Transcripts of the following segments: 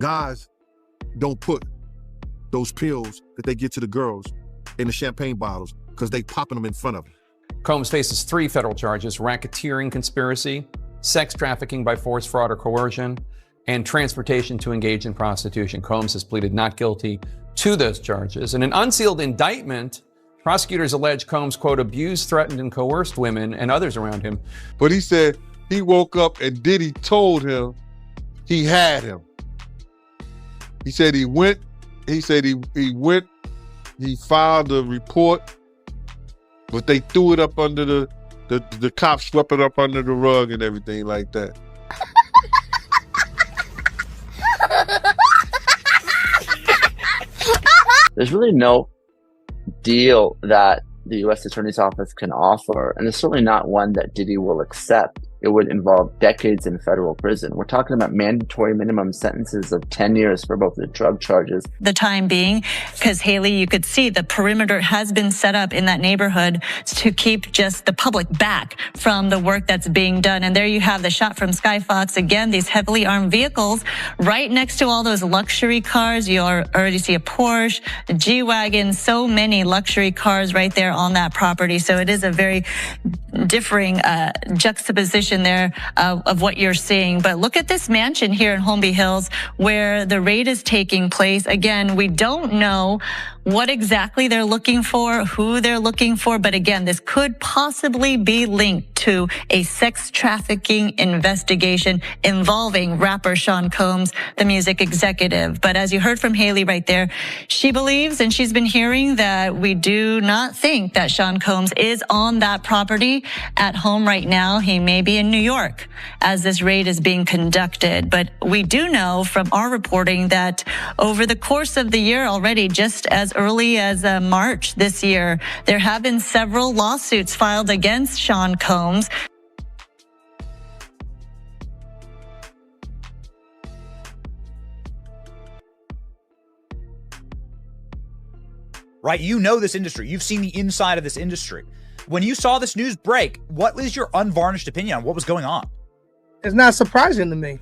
Guys don't put those pills that they get to the girls in the champagne bottles because they popping them in front of them. Combs faces 3 federal charges: racketeering conspiracy, sex trafficking by force, fraud, or coercion, and transportation to engage in prostitution. Combs has pleaded not guilty to those charges. In an unsealed indictment, prosecutors allege Combs, quote, abused, threatened, and coerced women and others around him. But he said he woke up and Diddy told him he had him. He said he went, he filed a report, but they threw it up under the cops swept it up under the rug and everything like that. There's really no deal that the U.S. Attorney's Office can offer, and it's certainly not one that Diddy will accept. It would involve decades in federal prison. We're talking about mandatory minimum sentences of 10 years for both the drug charges. The time being, because Haley, you could see the perimeter has been set up in that neighborhood to keep just the public back from the work that's being done. And there you have the shot from Sky Fox. Again, these heavily armed vehicles right next to all those luxury cars. You already see a Porsche, a G-Wagon, so many luxury cars right there on that property. So it is a very differing juxtaposition there of what you're seeing. But look at this mansion here in Holmby Hills where the raid is taking place. Again, we don't know what exactly they're looking for, who they're looking for. But again, this could possibly be linked to a sex trafficking investigation involving rapper Sean Combs, the music executive. But as you heard from Haley right there, she believes, and she's been hearing, that we do not think that Sean Combs is on that property at home right now. He may be in New York as this raid is being conducted. But we do know from our reporting that over the course of the year already, just as early as March this year, there have been several lawsuits filed against Sean Combs. Right? You know this industry. You've seen the inside of this industry. When you saw this news break, what was your unvarnished opinion on what was going on? It's not surprising to me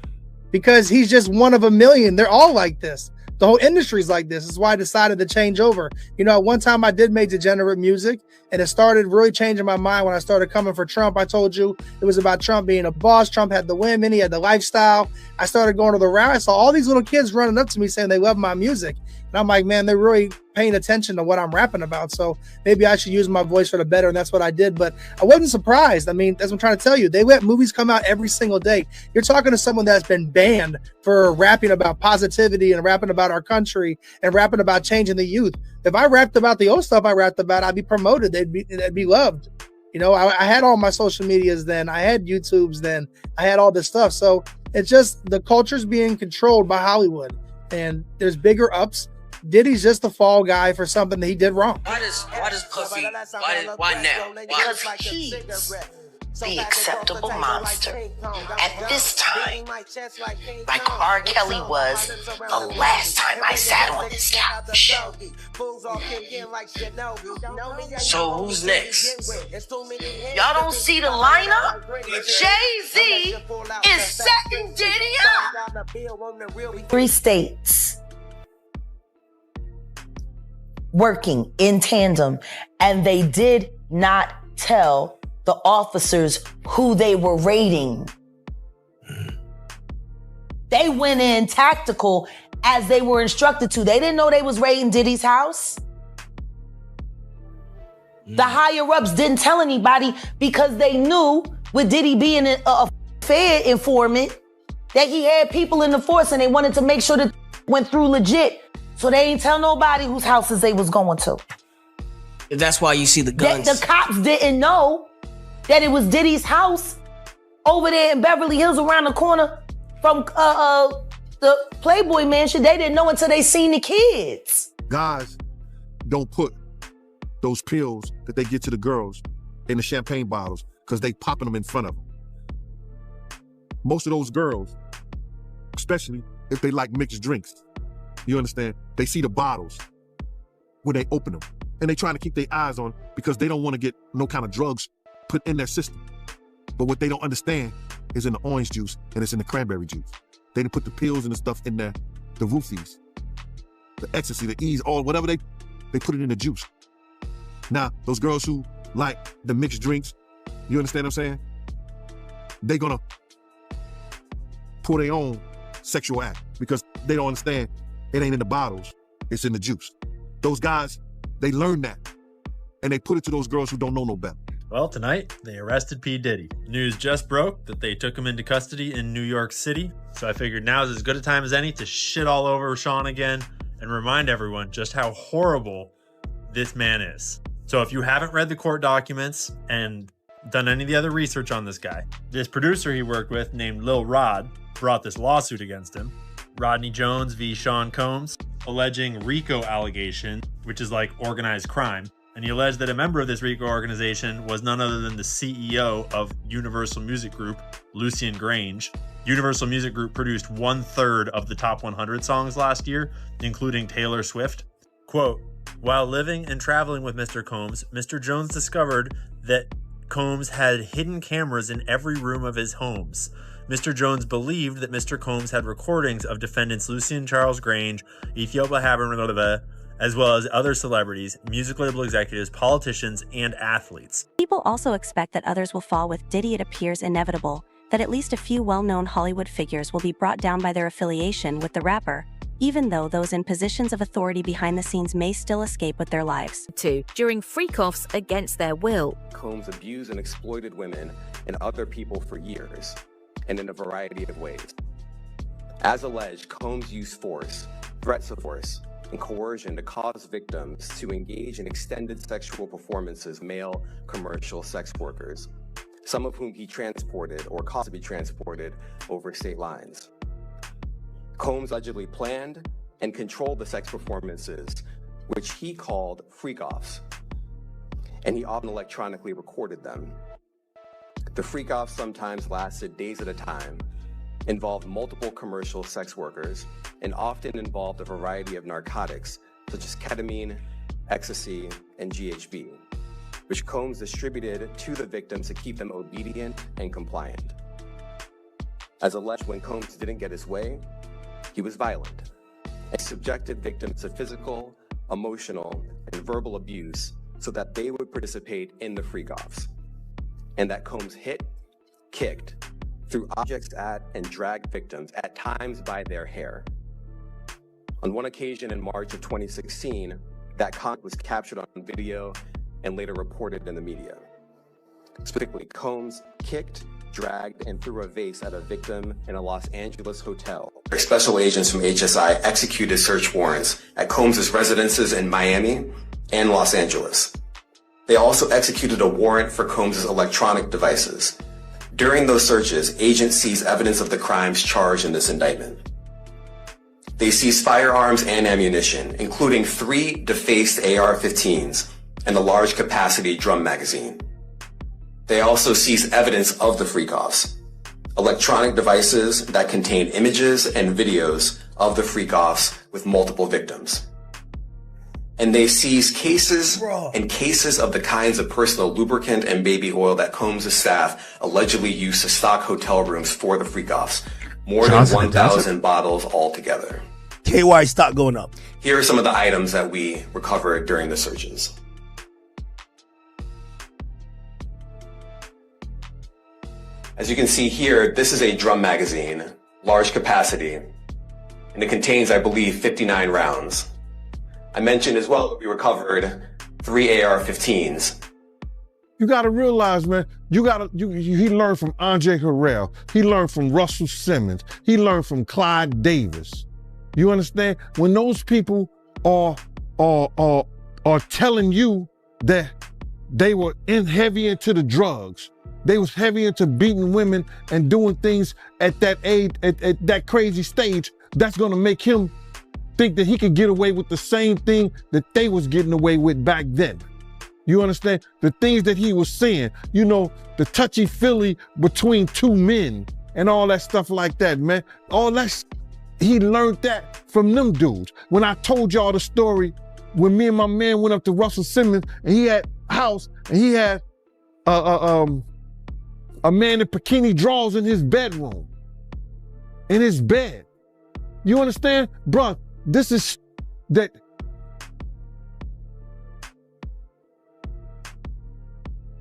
because he's just one of a million. They're all like this. The whole industry's like this. That's why I decided to change over. You know, at one time I did make degenerate music, and it started really changing my mind when I started coming for Trump. I told you it was about Trump being a boss. Trump had the women, he had the lifestyle. I started going to the rally. I saw all these little kids running up to me saying they love my music. And I'm like, man, they're really paying attention to what I'm rapping about. So maybe I should use my voice for the better. And that's what I did. But I wasn't surprised. I mean, that's what I'm trying to tell you. They let movies come out every single day. You're talking to someone that's been banned for rapping about positivity and rapping about our country and rapping about changing the youth. If I rapped about the old stuff I rapped about, I'd be promoted. They'd be loved. You know, I had all my social medias then. I had YouTubes then. I had all this stuff. So it's just the culture's being controlled by Hollywood. And there's bigger ups. Diddy's just the fall guy for something that he did wrong. Why does Puffy, why now? Because he's the acceptable monster at this time, like R. Kelly was the last time I sat on this couch. So who's next? Y'all don't see the lineup? Jay-Z is setting Diddy up. 3 states working in tandem, and they did not tell the officers who they were raiding. They went in tactical as they were instructed to. They didn't know they was raiding Diddy's house. The higher ups didn't tell anybody because they knew, with Diddy being a Fed informant, that he had people in the force and they wanted to make sure that went through legit. So they ain't tell nobody whose houses they was going to. That's why you see the guns. The cops didn't know that it was Diddy's house over there in Beverly Hills around the corner from the Playboy Mansion. They didn't know until they seen the kids. Guys don't put those pills that they get to the girls in the champagne bottles because they popping them in front of them. Most of those girls, especially if they like mixed drinks, you understand? They see the bottles when they open them, and they trying to keep their eyes on because they don't want to get no kind of drugs put in their system. But what they don't understand is in the orange juice and it's in the cranberry juice. They didn't put the pills and the stuff in there the roofies, the ecstasy, the ease, all whatever they put it in the juice. Now, those girls who like the mixed drinks, you understand what I'm saying? They're gonna pour their own sexual act because they don't understand it ain't in the bottles, it's in the juice. Those guys, they learn that and they put it to those girls who don't know no better. Well, tonight, they arrested P. Diddy. News just broke that they took him into custody in New York City, so I figured now's as good a time as any to shit all over Sean again and remind everyone just how horrible this man is. So if you haven't read the court documents and done any of the other research on this guy, this producer he worked with named Lil Rod brought this lawsuit against him. Rodney Jones v. Sean Combs, alleging RICO allegation, which is like organized crime. And he alleged that a member of this RICO organization was none other than the CEO of Universal Music Group, Lucian Grange. Universal Music Group produced 1/3 of the top 100 songs last year, including Taylor Swift. Quote, while living and traveling with Mr. Combs, Mr. Jones discovered that Combs had hidden cameras in every room of his homes. Mr. Jones believed that Mr. Combs had recordings of defendants Lucian Charles Grange, Ethiopia Haber, as well as other celebrities, music label executives, politicians, and athletes. People also expect that others will fall with Diddy. It appears inevitable that at least a few well-known Hollywood figures will be brought down by their affiliation with the rapper, even though those in positions of authority behind the scenes may still escape with their lives. During freak-offs against their will. Combs abused and exploited women and other people for years, and in a variety of ways. As alleged, Combs used force, threats of force, and coercion to cause victims to engage in extended sexual performances, male commercial sex workers, some of whom he transported or caused to be transported over state lines. Combs allegedly planned and controlled the sex performances, which he called freak-offs, and he often electronically recorded them. The freak-offs sometimes lasted days at a time, involved multiple commercial sex workers, and often involved a variety of narcotics, such as ketamine, ecstasy, and GHB, which Combs distributed to the victims to keep them obedient and compliant. As alleged, when Combs didn't get his way, he was violent and subjected victims to physical, emotional, and verbal abuse so that they would participate in the freak-offs, and that Combs hit, kicked, threw objects at, and dragged victims, at times by their hair. On one occasion in March of 2016, that conduct was captured on video and later reported in the media. Specifically, Combs kicked, dragged, and threw a vase at a victim in a Los Angeles hotel. Special agents from HSI executed search warrants at Combs' residences in Miami and Los Angeles. They also executed a warrant for Combs' electronic devices. During those searches, agents seized evidence of the crimes charged in this indictment. They seized firearms and ammunition, including 3 defaced AR-15s and a large capacity drum magazine. They also seized evidence of the freak-offs, electronic devices that contained images and videos of the freak-offs with multiple victims. And they seized cases and cases of the kinds of personal lubricant and baby oil that Combs' staff allegedly used to stock hotel rooms for the freak-offs. More than 1,000 bottles altogether. KY, stop going up. Here are some of the items that we recovered during the searches. As you can see here, this is a drum magazine, large capacity, and it contains, I believe, 59 rounds. I mentioned as well that we recovered 3 AR-15s. You gotta realize, man, he learned from Andre Harrell. He learned from Russell Simmons. He learned from Clyde Davis. You understand? When those people are telling you that they were heavy into the drugs, they was heavy into beating women and doing things at that age, at that crazy stage, that's gonna make him think that he could get away with the same thing that they was getting away with back then. You understand? The things that he was saying, you know, the touchy-feely between 2 men and all that stuff like that, man. All that, he learned that from them dudes. When I told y'all the story, when me and my man went up to Russell Simmons and he had a house and he had a man in bikini drawers in his bedroom, in his bed. You understand? Bruh, this is that.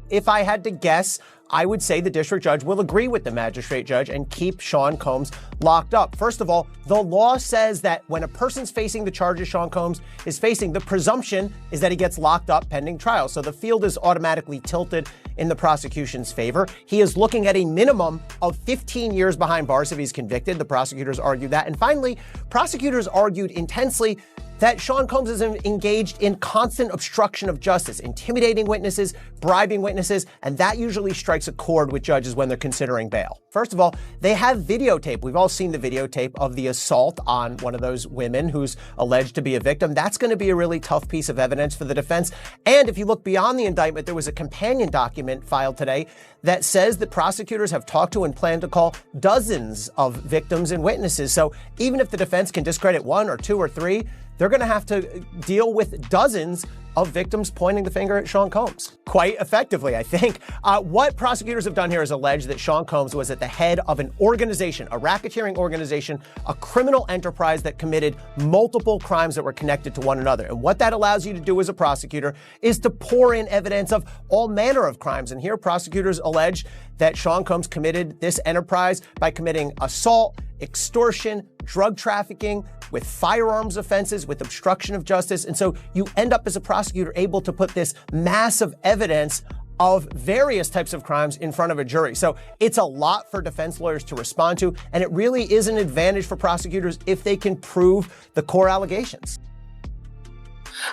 If I had to guess, I would say the district judge will agree with the magistrate judge and keep Sean Combs locked up. First of all, the law says that when a person's facing the charges Sean Combs is facing, the presumption is that he gets locked up pending trial. So the field is automatically tilted in the prosecution's favor. He is looking at a minimum of 15 years behind bars if he's convicted. The prosecutors argue that. And finally, prosecutors argued intensely that Sean Combs is engaged in constant obstruction of justice, intimidating witnesses, bribing witnesses, and that usually strikes a chord with judges when they're considering bail. First of all, they have videotape. We've all seen the videotape of the assault on one of those women who's alleged to be a victim. That's going to be a really tough piece of evidence for the defense. And if you look beyond the indictment, there was a companion document filed today that says that prosecutors have talked to and plan to call dozens of victims and witnesses. So even if the defense can discredit one or two or three, they're going to have to deal with dozens of victims pointing the finger at Sean Combs. Quite effectively, I think. What prosecutors have done here is allege that Sean Combs was at the head of an organization, a racketeering organization, a criminal enterprise that committed multiple crimes that were connected to one another. And what that allows you to do as a prosecutor is to pour in evidence of all manner of crimes. And here prosecutors allege that Sean Combs committed this enterprise by committing assault, extortion, drug trafficking, with firearms offenses, with obstruction of justice. And so you end up as a prosecutor able to put this massive evidence of various types of crimes in front of a jury. So it's a lot for defense lawyers to respond to, and it really is an advantage for prosecutors if they can prove the core allegations.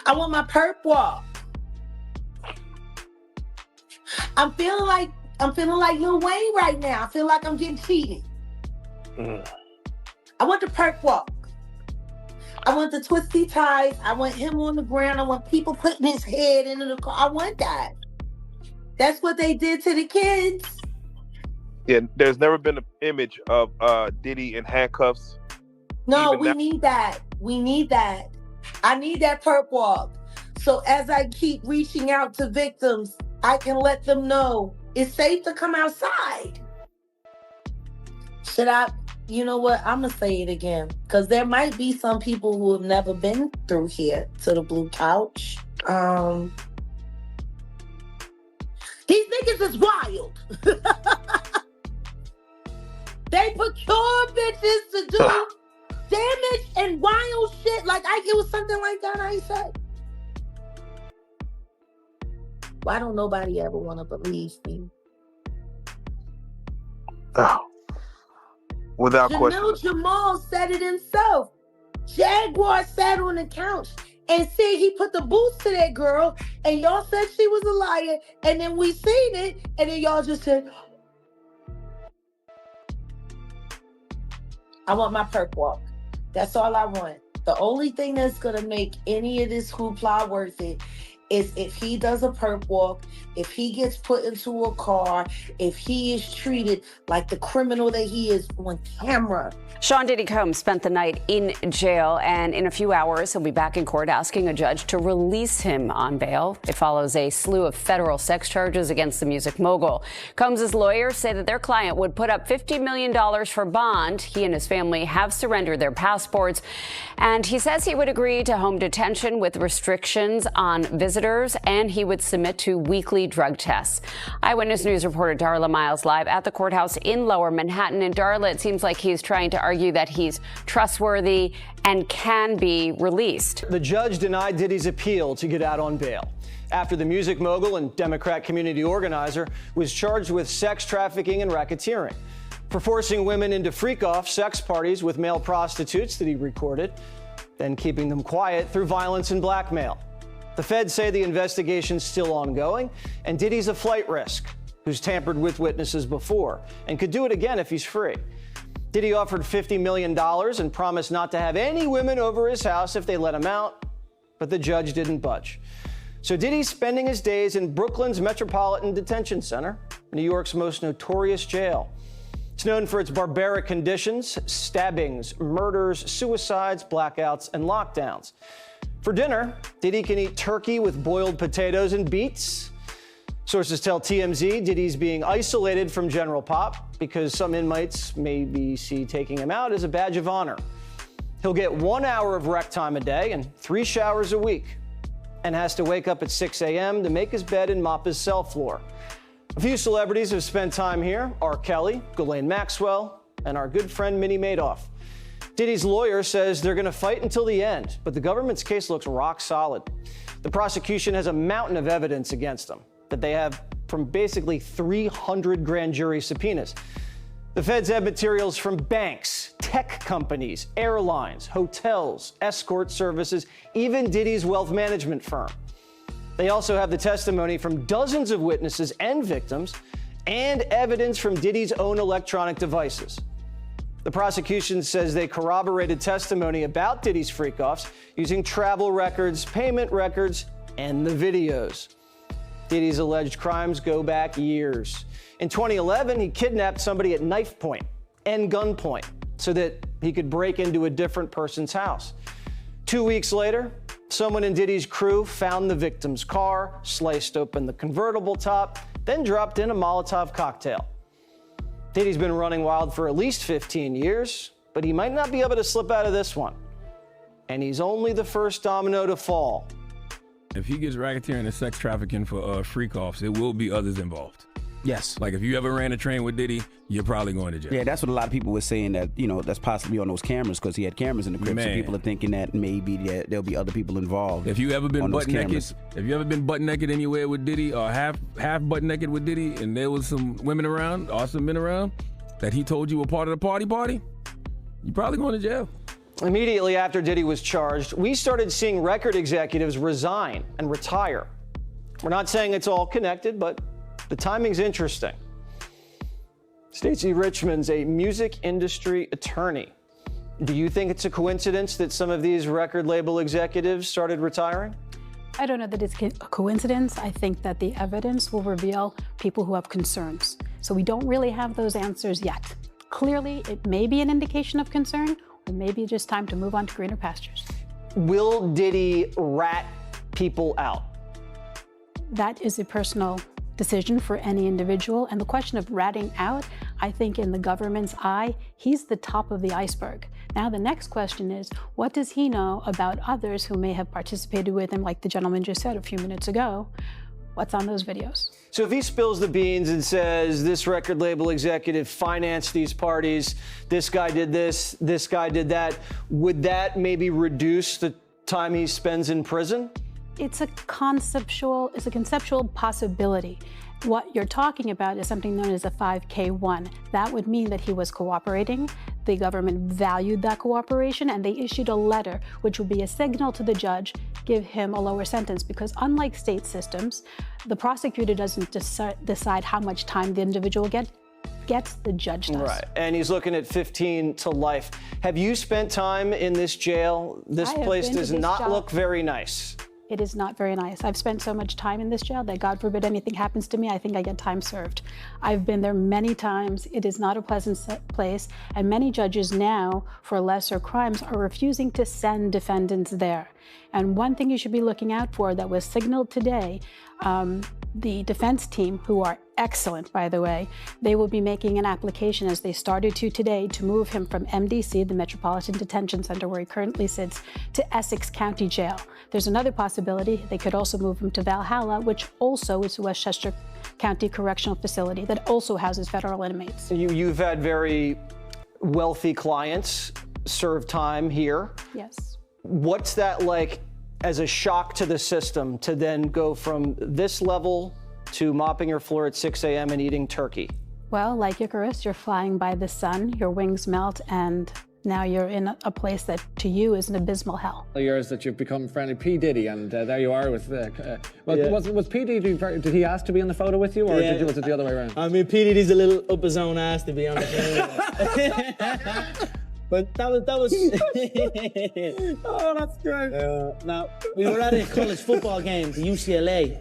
I want my perp walk. I'm feeling like Lil Wayne right now. I feel like I'm getting cheated. I want the perp walk. I want the twisty ties. I want him on the ground. I want people putting his head into the car. I want that. That's what they did to the kids. Yeah, there's never been an image of Diddy in handcuffs. No, we need that. We need that. I need that perp walk. So as I keep reaching out to victims, I can let them know it's safe to come outside. Should I? You know what? I'm going to say it again. Because there might be some people who have never been through here to the blue couch. These niggas is wild. They procure bitches to do damage and wild shit. Like, it was something like that I said. Why don't nobody ever want to believe me? Oh. Without question. Jamal said it himself. Jaguar sat on the couch and said he put the boots to that girl, and y'all said she was a liar, and then we seen it, and then y'all just said, I want my perp walk. That's all I want. The only thing that's gonna make any of this hoopla worth it is if he does a perp walk, if he gets put into a car, if he is treated like the criminal that he is on camera. Sean Diddy Combs spent the night in jail, and in a few hours, he'll be back in court asking a judge to release him on bail. It follows a slew of federal sex charges against the music mogul. Combs' lawyers say that their client would put up $50 million for bond. He and his family have surrendered their passports, and he says he would agree to home detention with restrictions on visitors, and he would submit to weekly drug tests. Eyewitness News reporter Darla Miles live at the courthouse in Lower Manhattan. And Darla, it seems like he's trying to argue that he's trustworthy and can be released. The judge denied Diddy's appeal to get out on bail after the music mogul and Democrat community organizer was charged with sex trafficking and racketeering for forcing women into freak-off sex parties with male prostitutes that he recorded, then keeping them quiet through violence and blackmail. The feds say the investigation's still ongoing, and Diddy's a flight risk who's tampered with witnesses before and could do it again if he's free. Diddy offered $50 million and promised not to have any women over his house if they let him out, but the judge didn't budge. So Diddy's spending his days in Brooklyn's Metropolitan Detention Center, New York's most notorious jail. It's known for its barbaric conditions, stabbings, murders, suicides, blackouts, and lockdowns. For dinner, Diddy can eat turkey with boiled potatoes and beets. Sources tell TMZ Diddy's being isolated from General Pop because some inmates maybe see taking him out as a badge of honor. He'll get 1 hour of rec time a day and 3 showers a week, and has to wake up at 6 a.m. to make his bed and mop his cell floor. A few celebrities have spent time here: R. Kelly, Ghislaine Maxwell, and our good friend Minnie Madoff. Diddy's lawyer says they're going to fight until the end, but the government's case looks rock solid. The prosecution has a mountain of evidence against them that they have from basically 300 grand jury subpoenas. The feds have materials from banks, tech companies, airlines, hotels, escort services, even Diddy's wealth management firm. They also have the testimony from dozens of witnesses and victims, and evidence from Diddy's own electronic devices. The prosecution says they corroborated testimony about Diddy's freak-offs using travel records, payment records, and the videos. Diddy's alleged crimes go back years. In 2011, he kidnapped somebody at knife point and gunpoint so that he could break into a different person's house. 2 weeks later, someone in Diddy's crew found the victim's car, sliced open the convertible top, then dropped in a Molotov cocktail. Diddy's been running wild for at least 15 years, but he might not be able to slip out of this one. And he's only the first domino to fall. If he gets racketeering and sex trafficking for freak-offs, there will be others involved. Yes. Like if you ever ran a train with Diddy, you're probably going to jail. Yeah, that's what a lot of people were saying, that, you know, that's possibly on those cameras because he had cameras in the crib. So people are thinking that maybe there'll be other people involved. If you ever been butt naked anywhere with Diddy, or half butt naked with Diddy, and there was some women around or some men around that he told you were part of the party, you're probably going to jail. Immediately after Diddy was charged, we started seeing record executives resign and retire. We're not saying it's all connected, but the timing's interesting. Stacey Richmond's a music industry attorney. Do you think it's a coincidence that some of these record label executives started retiring? I don't know that it's a coincidence. I think that the evidence will reveal people who have concerns. So we don't really have those answers yet. Clearly, it may be an indication of concern, or maybe just time to move on to greener pastures. Will Diddy rat people out? That is a personal decision for any individual. And the question of ratting out, I think in the government's eye, he's the top of the iceberg. Now, the next question is, what does he know about others who may have participated with him, like the gentleman just said a few minutes ago? What's on those videos? So if he spills the beans and says this record label executive financed these parties, this guy did this guy did that, would that maybe reduce the time he spends in prison? It's a conceptual possibility. What you're talking about is something known as a 5K1. That would mean that he was cooperating. The government valued that cooperation, and they issued a letter, which would be a signal to the judge, give him a lower sentence. Because unlike state systems, the prosecutor doesn't decide how much time the individual gets, the judge does. Right, and he's looking at 15 to life. Have you spent time in this jail? This place does not look very nice. It is not very nice. I've spent so much time in this jail that God forbid anything happens to me, I think I get time served. I've been there many times. It is not a pleasant place, and many judges now, for lesser crimes, are refusing to send defendants there. And one thing you should be looking out for that was signaled today, the defense team, who are excellent, by the way, they will be making an application, as they started to today, to move him from MDC, the Metropolitan Detention Center where he currently sits, to Essex County Jail. There's another possibility. They could also move him to Valhalla, which also is Westchester County Correctional Facility that also houses federal inmates. You've had very wealthy clients serve time here. Yes. What's that like as a shock to the system to then go from this level to mopping your floor at 6 a.m. and eating turkey? Well, like Icarus, you're flying by the sun, your wings melt, and now you're in a place that to you is an abysmal hell. Years that you've become friendly P. Diddy, and there you are with was P. Diddy, did he ask to be in the photo with you, or was it the other way around? I mean, P. Diddy's a little up his own ass, to be honest. But that was oh, that's great. Now, we were at a college football game, the UCLA.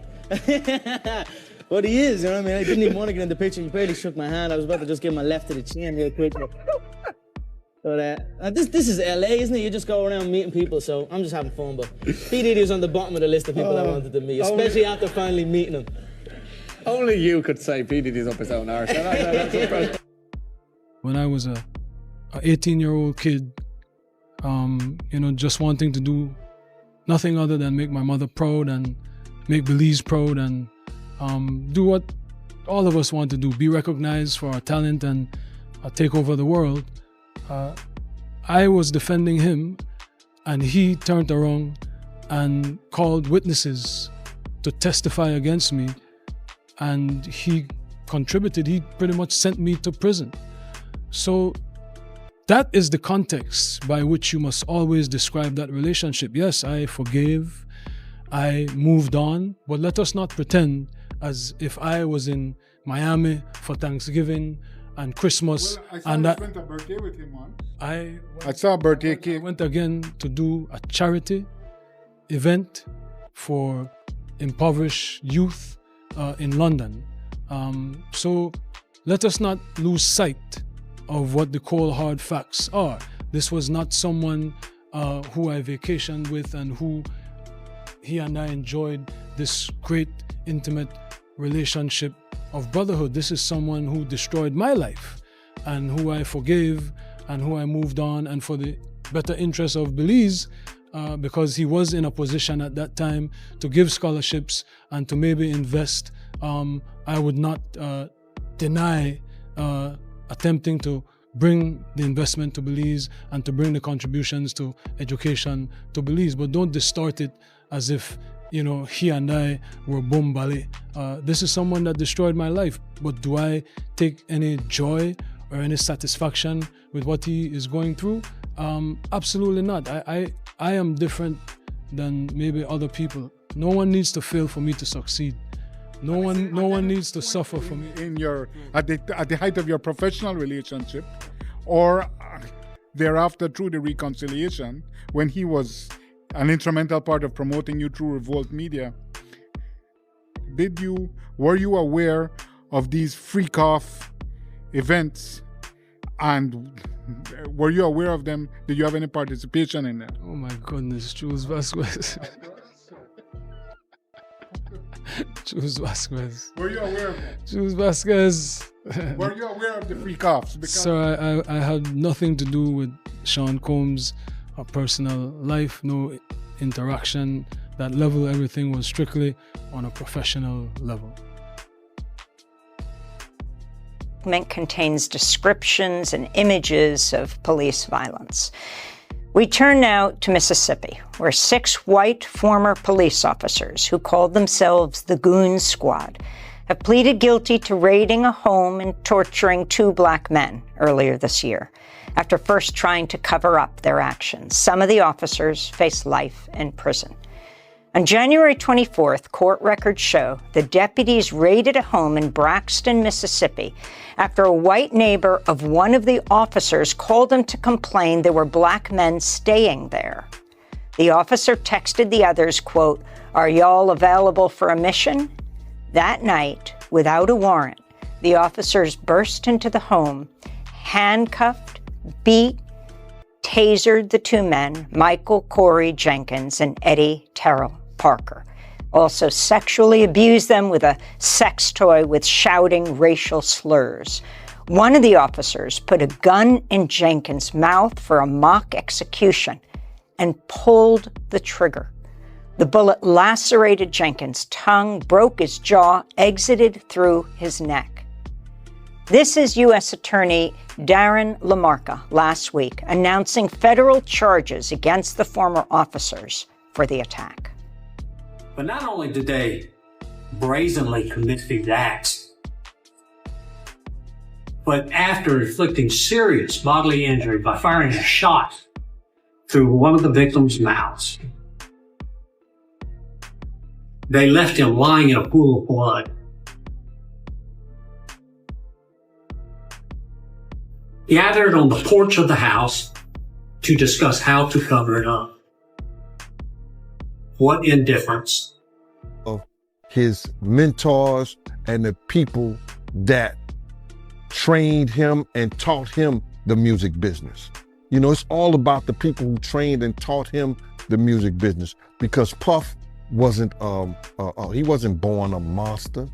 But he is, you know what I mean? I didn't even want to get in the picture. He barely shook my hand. I was about to just give him a left to the chin real quick. But this is LA, isn't it? You just go around meeting people, so I'm just having fun. But P. Diddy was on the bottom of the list of people I wanted to meet, especially after finally meeting him. Only you could say P. Diddy's up his own arse. That's impressive. When I was a 18-year-old kid, just wanting to do nothing other than make my mother proud and make Belize proud and do what all of us want to do, be recognized for our talent and take over the world. I was defending him, and he turned around and called witnesses to testify against me, and he contributed. He pretty much sent me to prison. So that is the context by which you must always describe that relationship. Yes, I forgave, I moved on, but let us not pretend as if I was in Miami for Thanksgiving and Christmas. Well, I saw you spent a birthday with him once. I saw a birthday cake. I went again to do a charity event for impoverished youth in London. So let us not lose sight of what the cold hard facts are. This was not someone who I vacationed with and who he and I enjoyed this great intimate relationship of brotherhood. This is someone who destroyed my life and who I forgave and who I moved on, and for the better interest of Belize, because he was in a position at that time to give scholarships and to maybe invest. I would not deny attempting to bring the investment to Belize and to bring the contributions to education to Belize, but don't distort it as if he and I were bombali. This is someone that destroyed my life, but do I take any joy or any satisfaction with what he is going through? Absolutely not. I am different than maybe other people. No one needs to fail for me to succeed. No one needs to suffer for me. At the height of your professional relationship, or thereafter through the reconciliation, when he was an instrumental part of promoting you through Revolt Media, were you aware of these freak-off events, and were you aware of them? Did you have any participation in them? Oh my goodness, Jules Vasquez. Jules Vasquez. Were you aware of that? Jules Vasquez. Were you aware of the freak-offs? Sir, I had nothing to do with Sean Combs' personal life, no interaction. That level, everything was strictly on a professional level. Document contains descriptions and images of police violence. We turn now to Mississippi, where 6 white former police officers who called themselves the Goon Squad have pleaded guilty to raiding a home and torturing 2 black men earlier this year, after first trying to cover up their actions. Some of the officers face life in prison. On January 24th, court records show the deputies raided a home in Braxton, Mississippi, after a white neighbor of one of the officers called them to complain there were black men staying there. The officer texted the others, quote, "Are y'all available for a mission?" That night, without a warrant, the officers burst into the home, handcuffed, beat, tasered the 2 men, Michael Corey Jenkins and Eddie Terrell Parker. Also sexually abused them with a sex toy with shouting racial slurs. One of the officers put a gun in Jenkins' mouth for a mock execution and pulled the trigger. The bullet lacerated Jenkins' tongue, broke his jaw, exited through his neck. This is U.S. Attorney Darren LaMarca last week announcing federal charges against the former officers for the attack. But not only did they brazenly commit these acts, but after inflicting serious bodily injury by firing a shot through one of the victim's mouths, they left him lying in a pool of blood. Gathered on the porch of the house to discuss how to cover it up. What indifference. Of his mentors and the people that trained him and taught him the music business. It's all about the people who trained and taught him the music business, because Puff wasn't, he wasn't born a monster.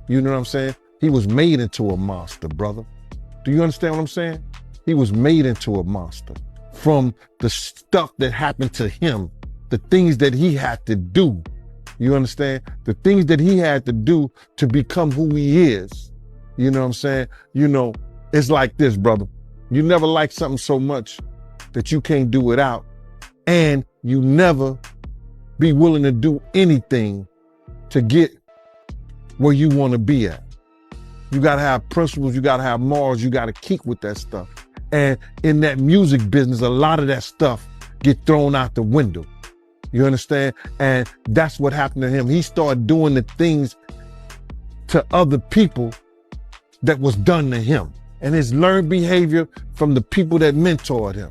You know what I'm saying? He was made into a monster, brother. Do you understand what I'm saying? He was made into a monster. from the stuff that happened to him, the things that he had to do. You understand? The things that he had to do to become who he is. You know what I'm saying? You know, it's like this, brother. You never like something so much that you can't do without, and you never be willing to do anything to get where you want to be at. You got to have principles, you got to have morals, you got to keep with that stuff. And in that music business, a lot of that stuff get thrown out the window. You understand? And that's what happened to him. He started doing the things to other people that was done to him, and his learned behavior from the people that mentored him.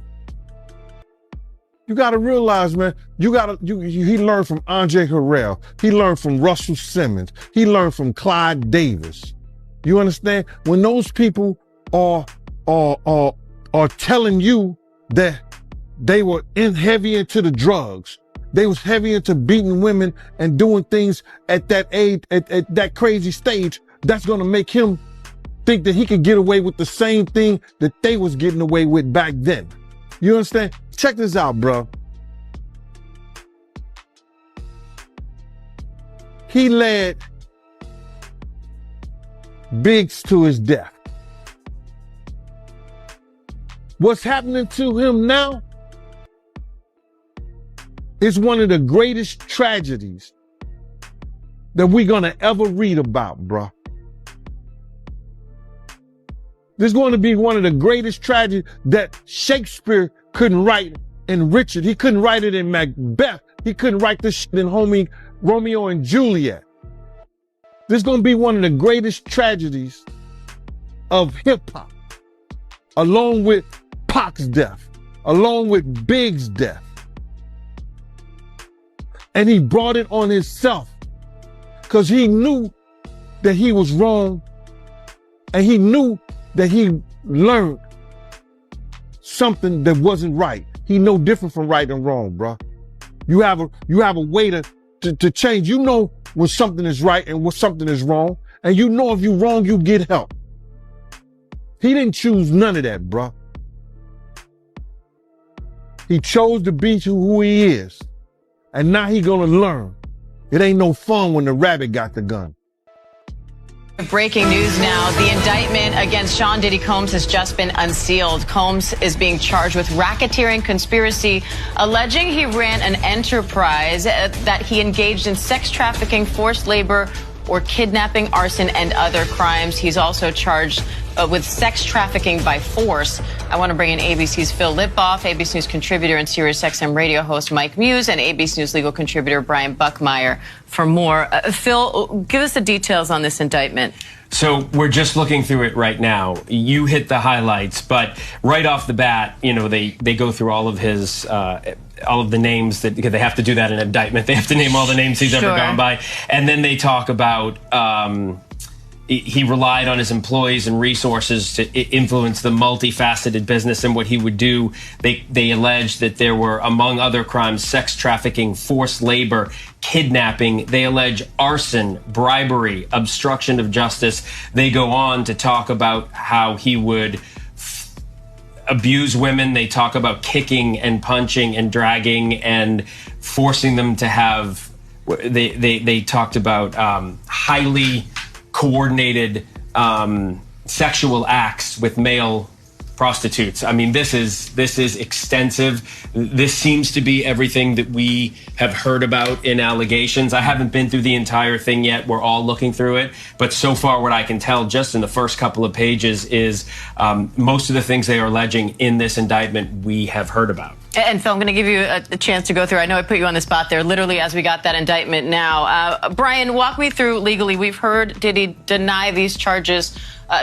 You got to realize, man, he learned from Andre Harrell. He learned from Russell Simmons. He learned from Clyde Davis. You understand? When those people are telling you that they were heavy into the drugs, they was heavy into beating women and doing things at that age, at that crazy stage, that's going to make him think that he could get away with the same thing that they was getting away with back then. You understand? Check this out, bro. He led Biggs to his death. What's happening to him now is one of the greatest tragedies that we're gonna ever read about, bro. This is going to be one of the greatest tragedies that Shakespeare couldn't write in Richard. He couldn't write it in Macbeth. He couldn't write this shit in Romeo and Juliet. This is going to be one of the greatest tragedies of hip hop, along with Pac's death, along with Big's death. And he brought it on himself because he knew that he was wrong, and he knew that he learned something that wasn't right. He no different from right and wrong, bro. You have a way to change. You know when something is right and when something is wrong, and you know if you're wrong, you get help. He didn't choose none of that, bro. He chose to be who he is, and now he gonna learn. It ain't no fun when the rabbit got the gun. Breaking news now. The indictment against Sean Diddy Combs has just been unsealed. Combs is being charged with racketeering conspiracy, alleging he ran an enterprise that he engaged in sex trafficking, forced labor, or kidnapping, arson, and other crimes. He's also charged with sex trafficking by force. I want to bring in ABC's Phil Lippoff, ABC News contributor and SiriusXM radio host Mike Muse, and ABC News legal contributor Brian Buckmeyer for more. Phil, give us the details on this indictment. So we're just looking through it right now. You hit the highlights, but right off the bat, you know, they go through all of his all of the names that, because they have to do that in an indictment. They have to name all the names he's ever gone by. And then they talk about he relied on his employees and resources to influence the multifaceted business and what he would do. They allege that there were, among other crimes, sex trafficking, forced labor, kidnapping. They allege arson, bribery, obstruction of justice. They go on to talk about how he would abuse women. They talk about kicking and punching and dragging and forcing them to have, they talked about highly coordinated sexual acts with male prostitutes. I mean, this is extensive. This seems to be everything that we have heard about in allegations. I haven't been through the entire thing yet. We're all looking through it. But so far, what I can tell just in the first couple of pages is most of the things they are alleging in this indictment we have heard about. And Phil, I'm going to give you a chance to go through. I know I put you on the spot there, literally as we got that indictment now. Brian, walk me through legally. We've heard Diddy deny these charges,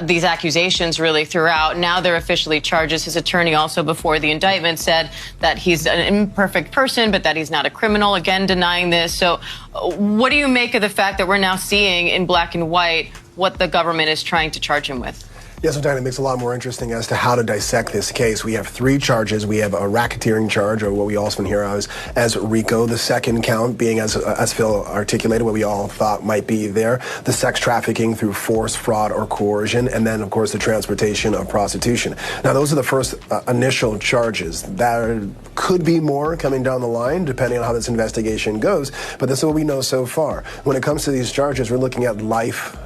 these accusations really throughout. Now they're officially charges. His attorney also before the indictment said that he's an imperfect person, but that he's not a criminal, again denying this. So what do you make of the fact that we're now seeing in black and white what the government is trying to charge him with? Yes, so Diana, it makes it a lot more interesting as to how to dissect this case. We have 3 charges. We have a racketeering charge, or what we often hear of as RICO. The second count being, as Phil articulated, what we all thought might be there, the sex trafficking through force, fraud, or coercion, and then, of course, the transportation of prostitution. Now, those are the first initial charges. There could be more coming down the line, depending on how this investigation goes, but this is what we know so far. When it comes to these charges, we're looking at life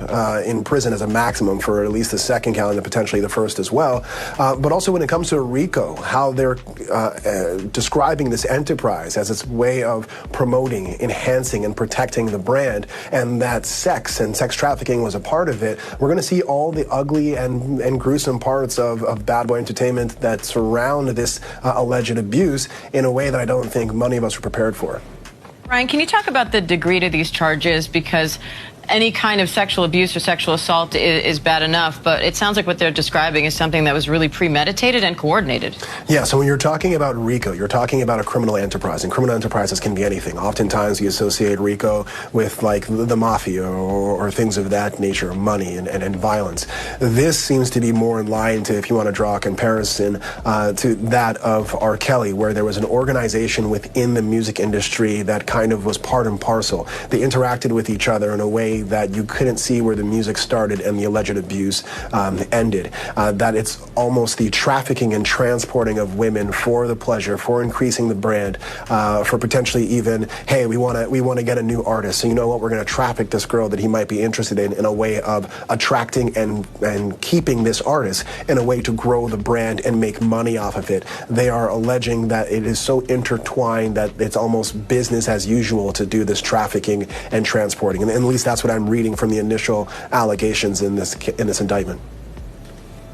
in prison as a maximum for at least the second count and potentially the first as well. But also when it comes to RICO, how they're describing this enterprise as its way of promoting, enhancing, and protecting the brand, and that sex and sex trafficking was a part of it. We're going to see all the ugly and gruesome parts of bad boy entertainment that surround this alleged abuse in a way that I don't think many of us were prepared for. Ryan, can you talk about the degree to these charges? Because any kind of sexual abuse or sexual assault is bad enough, but it sounds like what they're describing is something that was really premeditated and coordinated. Yeah, so when you're talking about RICO, you're talking about a criminal enterprise, and criminal enterprises can be anything. Oftentimes we associate RICO with like the mafia or things of that nature, money and violence. This seems to be more in line to, if you want to draw a comparison, to that of R. Kelly, where there was an organization within the music industry that kind of was part and parcel. They interacted with each other in a way that you couldn't see where the music started and the alleged abuse ended. That it's almost the trafficking and transporting of women for the pleasure, for increasing the brand, for potentially even, hey, we want to get a new artist, so you know what, we're going to traffic this girl that he might be interested in a way of attracting and keeping this artist in a way to grow the brand and make money off of it. They are alleging that it is so intertwined that it's almost business as usual to do this trafficking and transporting, and at least that's what I'm reading from the initial allegations in this indictment.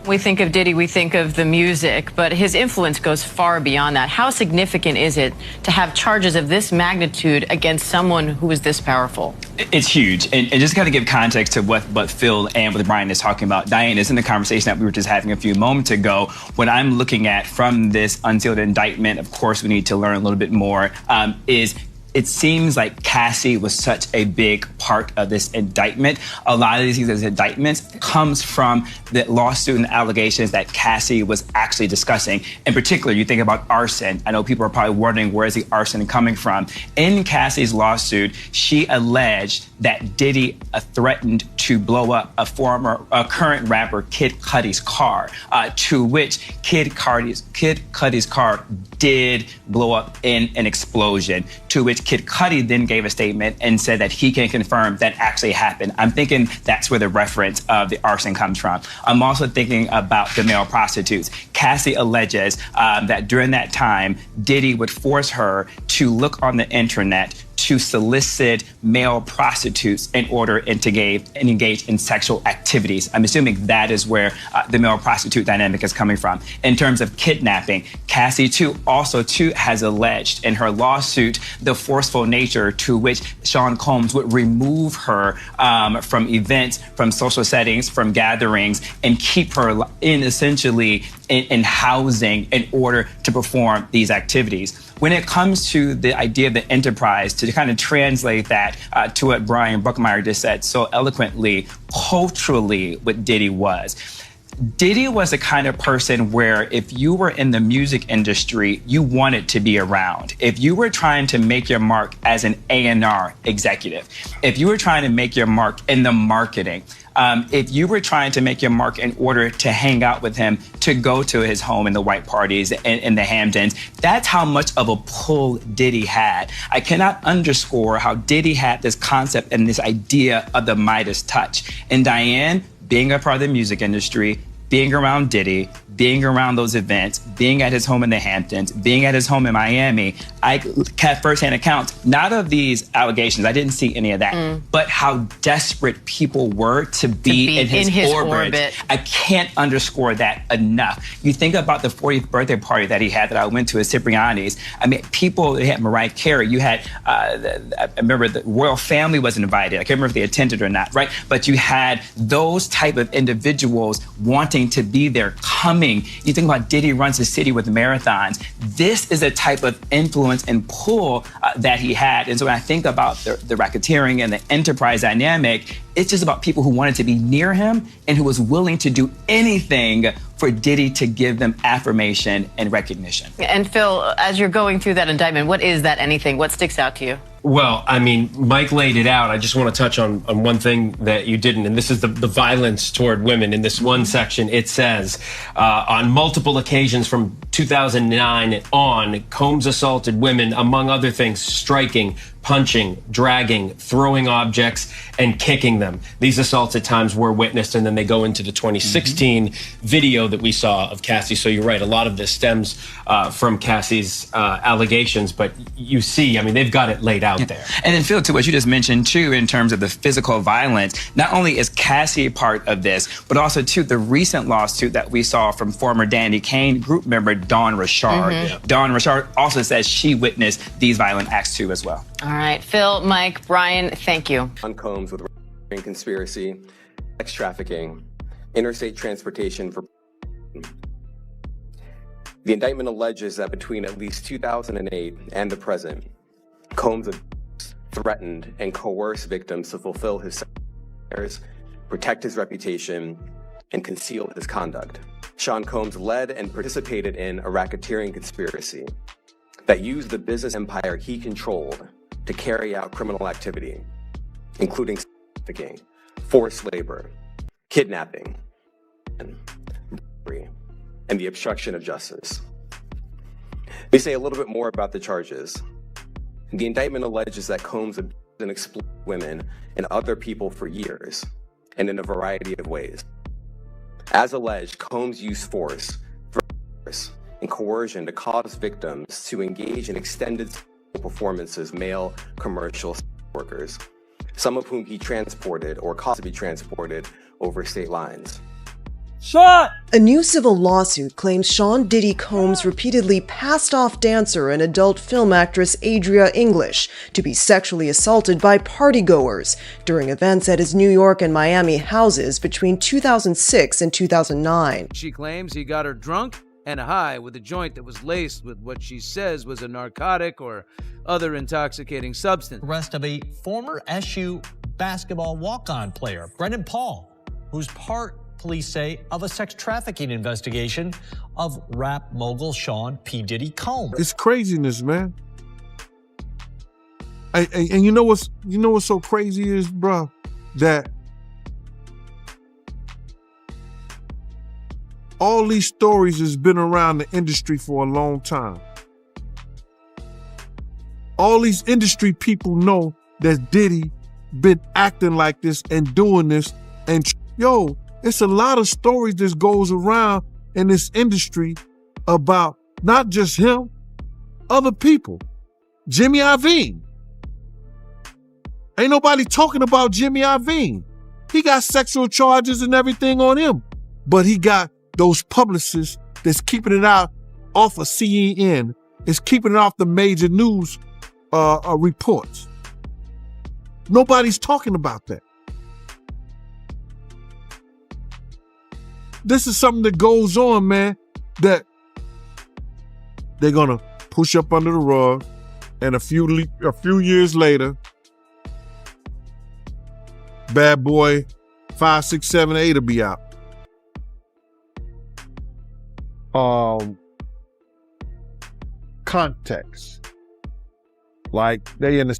We think of Diddy, we think of the music, but his influence goes far beyond that. How significant is it to have charges of this magnitude against someone who is this powerful? It's huge. And just kind of give context to what Phil and what Brian is talking about. Diane is in the conversation that we were just having a few moments ago. What I'm looking at from this unsealed indictment, of course, we need to learn a little bit more, is it seems like Cassie was such a big part of this indictment. A lot of these indictments comes from the lawsuit and allegations that Cassie was actually discussing. In particular, you think about arson. I know people are probably wondering, where is the arson coming from? In Cassie's lawsuit, she alleged that Diddy threatened to blow up a current rapper Kid Cudi's car, to which Kid Cudi's car did blow up in an explosion, to which Kid Cudi then gave a statement and said that he can confirm that actually happened. I'm thinking that's where the reference of the arson comes from. I'm also thinking about the male prostitutes. Cassie alleges that during that time, Diddy would force her to look on the internet to solicit male prostitutes in order to engage in sexual activities. I'm assuming that is where the male prostitute dynamic is coming from. In terms of kidnapping, Cassie also has alleged in her lawsuit the forceful nature to which Sean Combs would remove her from events, from social settings, from gatherings, and keep her essentially in housing in order to perform these activities. When it comes to the idea of the enterprise, to kind of translate that to what Brian Buckmeyer just said so eloquently, culturally, what Diddy was. Diddy was the kind of person where if you were in the music industry, you wanted to be around. If you were trying to make your mark as an A&R executive, if you were trying to make your mark in the marketing, if you were trying to make your mark in order to hang out with him, to go to his home in the white parties in the Hamptons, that's how much of a pull Diddy had. I cannot underscore how Diddy had this concept and this idea of the Midas touch. And Diane, being a part of the music industry, being around Diddy, being around those events, being at his home in the Hamptons, being at his home in Miami, I had firsthand accounts, not of these allegations, I didn't see any of that, but how desperate people were to be in his orbit. I can't underscore that enough. You think about the 40th birthday party that he had that I went to at Cipriani's. I mean, people, they had Mariah Carey, you had, I remember the royal family was invited. I can't remember if they attended or not, right? But you had those type of individuals wanting to be there, coming running. You think about Diddy runs the city with marathons. This is the type of influence and pull that he had. And so when I think about the racketeering and the enterprise dynamic, it's just about people who wanted to be near him and who was willing to do anything for Diddy to give them affirmation and recognition. And Phil, as you're going through that indictment, what is that anything? What sticks out to you? Well, I mean, Mike laid it out. I just want to touch on one thing that you didn't, and this is the violence toward women. In this one section, it says, on multiple occasions from 2009 on, Combs assaulted women, among other things, striking, punching, dragging, throwing objects, and kicking them. These assaults at times were witnessed, and then they go into the 2016 video that we saw of Cassie. So you're right, a lot of this stems from Cassie's allegations, but you see, I mean, they've got it laid out there. And then Phil, to what you just mentioned too, in terms of the physical violence, not only is Cassie a part of this, but also too, the recent lawsuit that we saw from former Danny Kane group member Dawn Richard. Dawn Richard also says she witnessed these violent acts too as well. All right, Phil, Mike, Brian, thank you. On Combs with conspiracy, sex trafficking, interstate transportation for. The indictment alleges that between at least 2008 and the present, Combs threatened and coerced victims to fulfill his desires, protect his reputation, and conceal his conduct. Sean Combs led and participated in a racketeering conspiracy that used the business empire he controlled to carry out criminal activity, including trafficking, forced labor, kidnapping, and robbery, and the obstruction of justice. Let me say a little bit more about the charges. The indictment alleges that Combs abused and exploited women and other people for years, and in a variety of ways. As alleged, Combs used force, and coercion to cause victims to engage in extended performances, male commercial workers, some of whom he transported or caused to be transported over state lines. Shot! A new civil lawsuit claims Sean Diddy Combs repeatedly passed off dancer and adult film actress Adria English to be sexually assaulted by partygoers during events at his New York and Miami houses between 2006 and 2009. She claims he got her drunk and high with a joint that was laced with what she says was a narcotic or other intoxicating substance. Arrest of a former SU basketball walk-on player, Brendan Paul, who's part, police say, of a sex trafficking investigation of rap mogul Sean P. Diddy Combs. It's craziness, man. And you know what's so crazy is, bro, that all these stories has been around the industry for a long time. All these industry people know that Diddy been acting like this and doing this. And yo, it's a lot of stories that goes around in this industry about not just him, other people. Jimmy Iovine. Ain't nobody talking about Jimmy Iovine. He got sexual charges and everything on him, but he got those publicists that's keeping it out off of CNN, is keeping it off the major news reports. Nobody's talking about that. This is something that goes on, man, that they're gonna push up under the rug, and a few years later, Bad Boy 5, 6, 7, 8 will be out. Context. Like they in the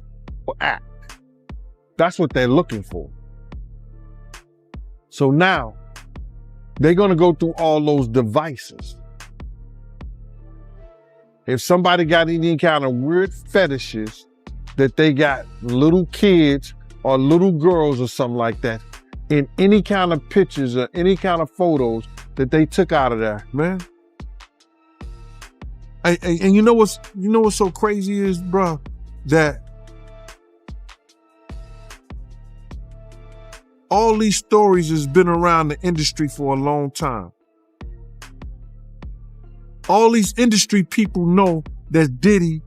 act. That's what they're looking for. So now they're gonna go through all those devices. If somebody got any kind of weird fetishes that they got little kids or little girls or something like that in any kind of pictures or any kind of photos that they took out of there, man. And you know what's so crazy is, bro, that all these stories has been around the industry for a long time. All these industry people know that Diddy,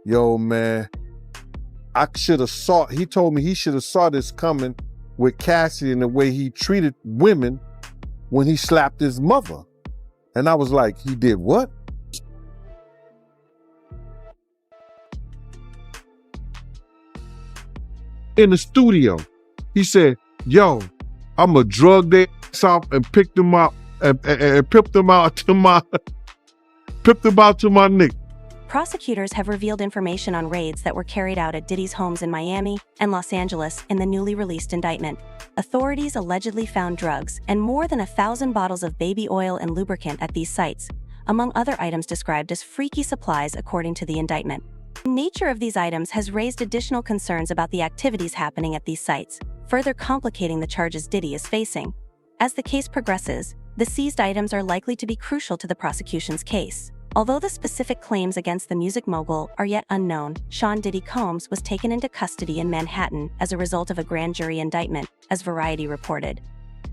yo, man, he told me he should have saw this coming with Cassie and the way he treated women when he slapped his mother. And I was like, he did what? In the studio, he said, yo, I'm gonna drug their ass off and pick them out and pip them out to my neck. Prosecutors have revealed information on raids that were carried out at Diddy's homes in Miami and Los Angeles in the newly released indictment. Authorities allegedly found drugs and more than 1,000 bottles of baby oil and lubricant at these sites, among other items described as freaky supplies according to the indictment. The nature of these items has raised additional concerns about the activities happening at these sites, further complicating the charges Diddy is facing. As the case progresses, the seized items are likely to be crucial to the prosecution's case. Although the specific claims against the music mogul are yet unknown, Sean Diddy Combs was taken into custody in Manhattan as a result of a grand jury indictment, as Variety reported.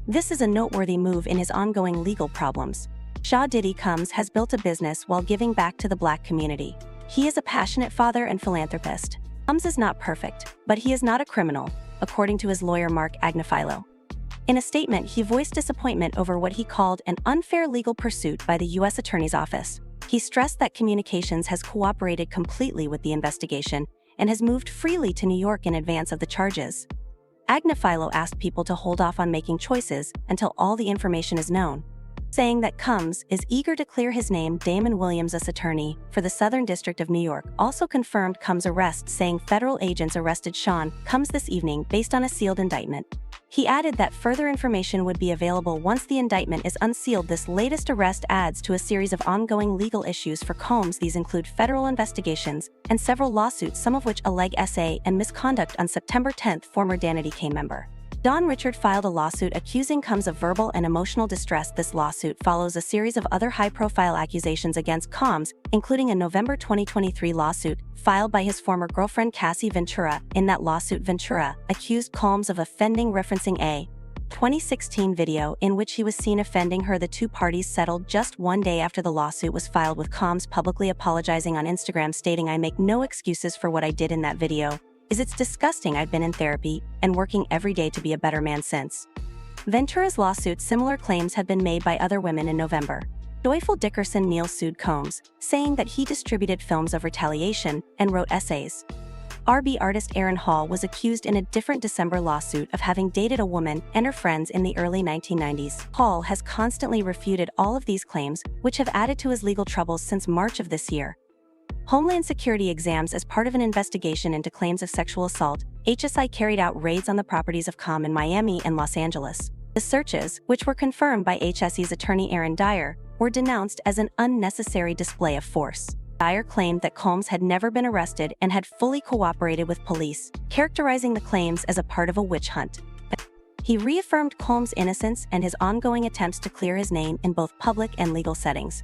This is a noteworthy move in his ongoing legal problems. Sean Diddy Combs has built a business while giving back to the Black community. He is a passionate father and philanthropist. Combs is not perfect, but he is not a criminal, according to his lawyer Mark Agnifilo. In a statement, he voiced disappointment over what he called an unfair legal pursuit by the U.S. Attorney's Office. He stressed that communications has cooperated completely with the investigation and has moved freely to New York in advance of the charges. Agnifilo asked people to hold off on making choices until all the information is known, saying that Combs is eager to clear his name. Damon Williams' attorney for the Southern District of New York also confirmed Combs' arrest, saying federal agents arrested Sean Combs this evening based on a sealed indictment. He added that further information would be available once the indictment is unsealed. This latest arrest adds to a series of ongoing legal issues for Combs. These include federal investigations and several lawsuits, some of which allege SA and misconduct. On September 10th, former Danity Kane member Don Richard filed a lawsuit accusing Combs of verbal and emotional distress. This lawsuit follows a series of other high-profile accusations against Combs, including a November 2023 lawsuit filed by his former girlfriend Cassie Ventura. In that lawsuit, Ventura accused Combs of offending, referencing a 2016 video in which he was seen offending her. The two parties settled just one day after the lawsuit was filed, with Combs publicly apologizing on Instagram, stating, "I make no excuses for what I did in that video. It's disgusting. I've been in therapy and working every day to be a better man since." Ventura's lawsuit. Similar claims had been made by other women in November. Joyful Dickerson Neal sued Combs, saying that he distributed films of retaliation and wrote essays. R&B artist Aaron Hall was accused in a different December lawsuit of having dated a woman and her friends in the early 1990s. Hall has constantly refuted all of these claims, which have added to his legal troubles since March of this year. Homeland Security exams. As part of an investigation into claims of sexual assault, HSI carried out raids on the properties of Combs in Miami and Los Angeles. The searches, which were confirmed by HSE's attorney Aaron Dyer, were denounced as an unnecessary display of force. Dyer claimed that Combs had never been arrested and had fully cooperated with police, characterizing the claims as a part of a witch hunt. He reaffirmed Combs' innocence and his ongoing attempts to clear his name in both public and legal settings.